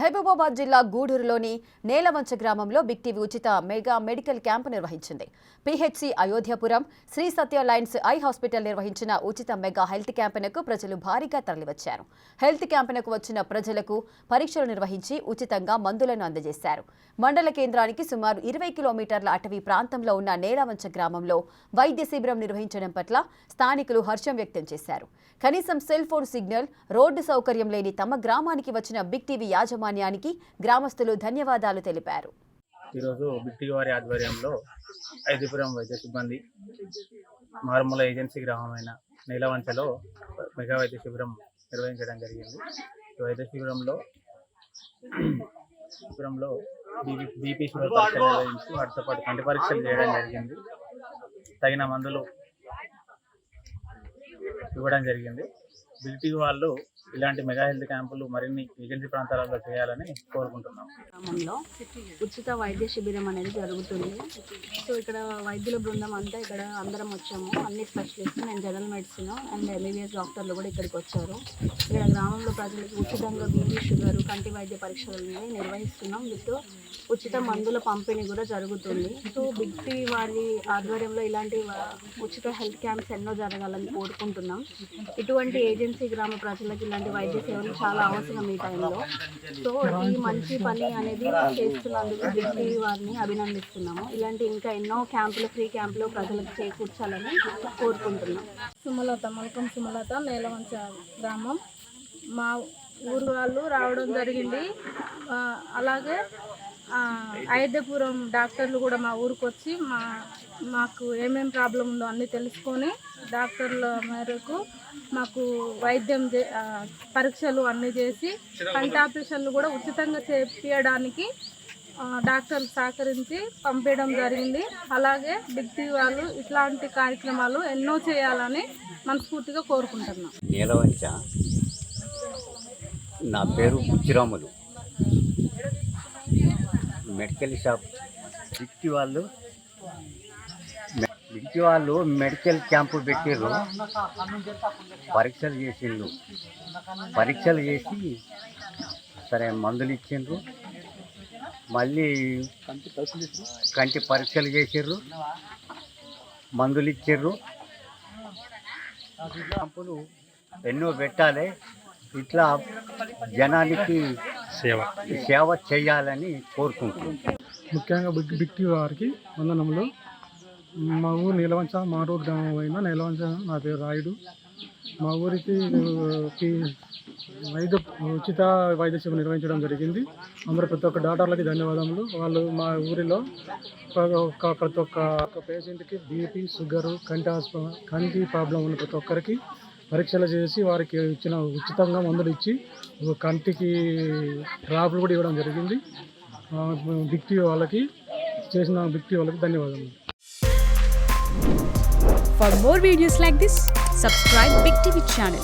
మహబూబాబాద్ జిల్లా గూడూరులోని నేలవంచ గ్రామంలో big TV ఉచిత మెగా మెడికల్ క్యాంపు నిర్వహించింది. పిహెచ్సి అయోధ్యపురం, శ్రీ సత్య లైన్స్ ఐ హాస్పిటల్ నిర్వహించిన ఉచిత మెగా హెల్త్ క్యాంపునకు ప్రజలు భారీగా తరలివచ్చారు. హెల్త్ క్యాంపునకు వచ్చిన ప్రజలకు పరీక్షలు నిర్వహించి ఉచితంగా మందులను అందజేశారు. మండల కేంద్రానికి సుమారు 20 కిలోమీటర్ల అటవీ ప్రాంతంలో ఉన్న నేలవంచ గ్రామంలో వైద్య శిబిరం నిర్వహించడం పట్ల స్థానికులు హర్షం వ్యక్తం చేశారు. కనీసం సెల్ ఫోన్ సిగ్నల్, రోడ్డు సౌకర్యం లేని తమ గ్రామానికి వచ్చిన బిగ్ టీవీ యాజమాన్యానికి గ్రామస్తులు ధన్యవాదాలు తెలిపారు. ఈరోజు బిగ్ టీవీ వారి ఆధ్వర్యంలో ఐదుపురం వైద్య సిబ్బంది మారుమూల ఏజెన్సీ గ్రామమైన నీలవంచలో మెగా వైద్య శిబిరం నిర్వహించడం జరిగింది. వైద్య శిబిరంలో బీపీ షుగర్ పరీక్షలు నిర్వహించి వాటితో పాటు కంటి పరీక్షలు చేయడం జరిగింది. తగిన మందులు ఇవ్వడం జరిగింది. బిగ్ టీవీ వాళ్ళు ఇలాంటి మెగా హెల్త్ క్యాంపులు మరిన్ని ఏజెన్సీ ప్రాంతాలలో చేయాలని కోరుకుంటున్నాం. గ్రామంలో ఉచిత వైద్య శిబిరం అనేది జరుగుతుంది. సో ఇక్కడ వైద్యుల బృందం అంతా ఇక్కడ అందరం వచ్చాము. అన్ని స్పెషలిస్ట్, నేను జనరల్ మెడిసిన్ అండ్ ఎంబీబీఎస్ డాక్టర్లు కూడా ఇక్కడికి వచ్చారు. ఇక్కడ గ్రామంలో ప్రజలకు ఉచితంగా బీపీ షుగర్ కంటి వైద్య పరీక్షలు నిర్వహిస్తున్నాం. విత్ ఉచిత మందుల పంపిణీ కూడా జరుగుతుంది. సో బిగ్ టీవీ వారి ఆధ్వర్యంలో ఇలాంటి ఉచిత హెల్త్ క్యాంప్స్ ఎన్నో జరగాలని కోరుకుంటున్నాం. ఇటువంటి ఏజెన్సీ గ్రామ ప్రజలకు ఇలాంటి వైద్య సేవలు చాలా అవసరం ఈ టైంలో. సో ఈ మంచి పని అనేది చేస్తున్నందుకు బిగ్ టీవీ వారిని అభినందిస్తున్నాము. ఇలాంటి ఇంకా ఎన్నో క్యాంపులు, ఫ్రీ క్యాంపులు ప్రజలకు చేకూర్చాలని కోరుకుంటున్నాం. మల్కం సుమలత, నేలవంచ గ్రామం. మా ఊరు వాళ్ళు రావడం జరిగింది. అలాగే అయోధ్యపురం డాక్టర్లు కూడా మా ఊరికి వచ్చి మాకు ఏమేమి ప్రాబ్లం ఉందో అన్నీ తెలుసుకొని డాక్టర్ల మేరకు మాకు వైద్యం పరీక్షలు అన్నీ చేసి కంటి ఆపరేషన్లు కూడా ఉచితంగా చేపించడానికి డాక్టర్లు సహకరించి పంపించడం జరిగింది. అలాగే బిగ్ టీవీ వాళ్ళు ఇట్లాంటి కార్యక్రమాలు ఎన్నో చేయాలని మనస్ఫూర్తిగా కోరుకుంటున్నాం. నీలవంచ, నా పేరు Buchiramulu. Medical shop big TV వాళ్ళు మెడికల్ క్యాంపు పెట్టిర్రు. పరీక్షలు చేసి సరే మందులు ఇచ్చిండ్రు. మళ్ళీ కంటి పరీక్షలు చేసిర్రు, మందులు ఇచ్చిర్రు. క్యాంపులు ఎన్నో పెట్టాలి. ఇట్లా జనానికి సేవ చేయాలని కోరుకుంటున్నాం. ముఖ్యంగా బిగ్ టీవీ వారికి వందనములు. మా ఊరు నీలవంచ, మారూరు గ్రామం అయిన నీలవంచ. నా పేరు రాయుడు. మా ఊరికి ఉచిత వైద్య సేవ నిర్వహించడం జరిగింది. అందరూ ప్రతి ఒక్క డాక్టర్లకి ధన్యవాదములు. వాళ్ళు మా ఊరిలో ప్రతి ఒక్క పేషెంట్కి బీపీ, షుగరు, కంటి ప్రాబ్లం ఉన్న ప్రతి ఒక్కరికి పరీక్షలు చేసి వారికి ఇచ్చిన ఉచితంగా మందులు ఇచ్చి కంటికి డ్రాప్లు కూడా ఇవ్వడం జరిగింది. బిగ్ టీవీ వాళ్ళకి ధన్యవాదాలు. For more videos like this, subscribe Big TV channel.